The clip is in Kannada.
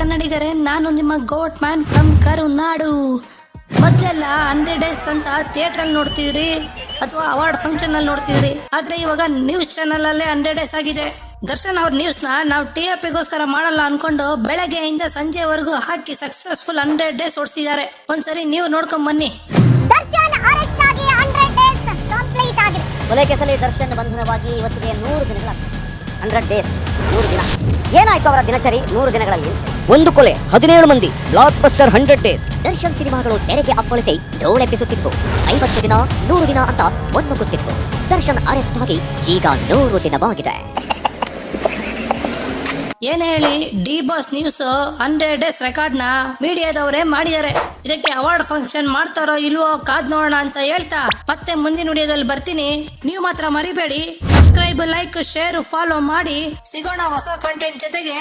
ಕನ್ನಡಿಗರೇ, ನಾನು ನಿಮ್ಮ ಗೋಟ್ ಮ್ಯಾನ್ ಫ್ರಮ್ ಕರುನಾಡು. ಮೊದಲೆಲ್ಲ 100 ಡೇಸ್ ಅಂತ ಥಿಯೇಟರ್ ಅಲ್ಲಿ ನೋಡ್ತಿದ್ರಿ ಅಥವಾ ಅವಾರ್ಡ್ ಫಂಕ್ಷನ್ ಅಲ್ಲಿ ನೋಡ್ತಿದ್ರಿ. ಆದ್ರೆ ಇವಾಗ ನ್ಯೂಸ್ ಚಾನಲ್ ಅಲ್ಲೇ 100 ಡೇಸ್ ಆಗಿದೆ. ದರ್ಶನ್ ಅವ್ರ ನ್ಯೂಸ್ ನ ನಾವು TRPಗೋಸ್ಕರ ಮಾಡಲ್ಲ ಅನ್ಕೊಂಡು ಬೆಳಗ್ಗೆಯಿಂದ ಸಂಜೆವರೆಗೂ ಹಾಕಿ ಸಕ್ಸಸ್ಫುಲ್ 100 ಡೇಸ್ ಓಡಿಸಿದ್ದಾರೆ. ಒಂದ್ಸರಿ ನೀವು ನೋಡ್ಕೊಂಡ್ ಬನ್ನಿ. ದರ್ಶನ್ ಅರೆಸ್ಟ್ ಆಗಿ 100 ಡೇಸ್ ಕಂಪ್ಲೀಟ್ ಆಗಿದೆ. ಕೊಲೆ ಕೇಸಲ್ಲಿ ದರ್ಶನ್ ಬಂಧನವಾಗಿ ಇವತ್ತಿಗೆ 100 ದಿನಗಳಾಗ್ತದೆ. 100 ಡೇಸ್, 100 ದಿನ. ಏನಾಯ್ತು ಅವರ ದಿನಚರಿ 100 ದಿನಗಳಲ್ಲಿ? ಒಂದು ಕೊಲೆ, 17 ಮಂದಿ, ಬ್ಲಾಕ್ ಬಸ್ಟರ್ 100 ಡೇಸ್. ದರ್ಶನ್ ಸಿನಿಮಾಗಳು ತೆರೆಗೆ ಅಪ್ಪಳಿಸಿ ಧೂಳೆಪ್ಪಿಸುತ್ತಿತ್ತು. 50 ದಿನ, 100 ದಿನ ಅಂತ ಗೊತ್ತಿತ್ತು. ದರ್ಶನ್ ಅರೆಸ್ಟ್ ಆಗಿ ಈಗ 100 ದಿನವಾಗಿದೆ. ಏನ್ ಹೇಳಿ, D boss news 100 days record ನ ಮೀಡಿಯಾದವರೇ ಮಾಡಿದ್ದಾರೆ. ಇದಕ್ಕೆ ಅವಾರ್ಡ್ ಫಂಕ್ಷನ್ ಮಾಡ್ತಾರೋ ಇಲ್ವೋ ಕಾದ್ ನೋಡೋಣ ಅಂತ ಹೇಳ್ತಾ ಮತ್ತೆ ಮುಂದಿನ ವಿಡಿಯೋದಲ್ಲಿ ಬರ್ತೀನಿ. ನೀವು ಮಾತ್ರ ಮರಿಬೇಡಿ, ಸಬ್ಸ್ಕ್ರೈಬ್, ಲೈಕ್, ಶೇರ್, ಫಾಲೋ ಮಾಡಿ. ಸಿಗೋಣ ಹೊಸ ಕಂಟೆಂಟ್ ಜೊತೆಗೆ.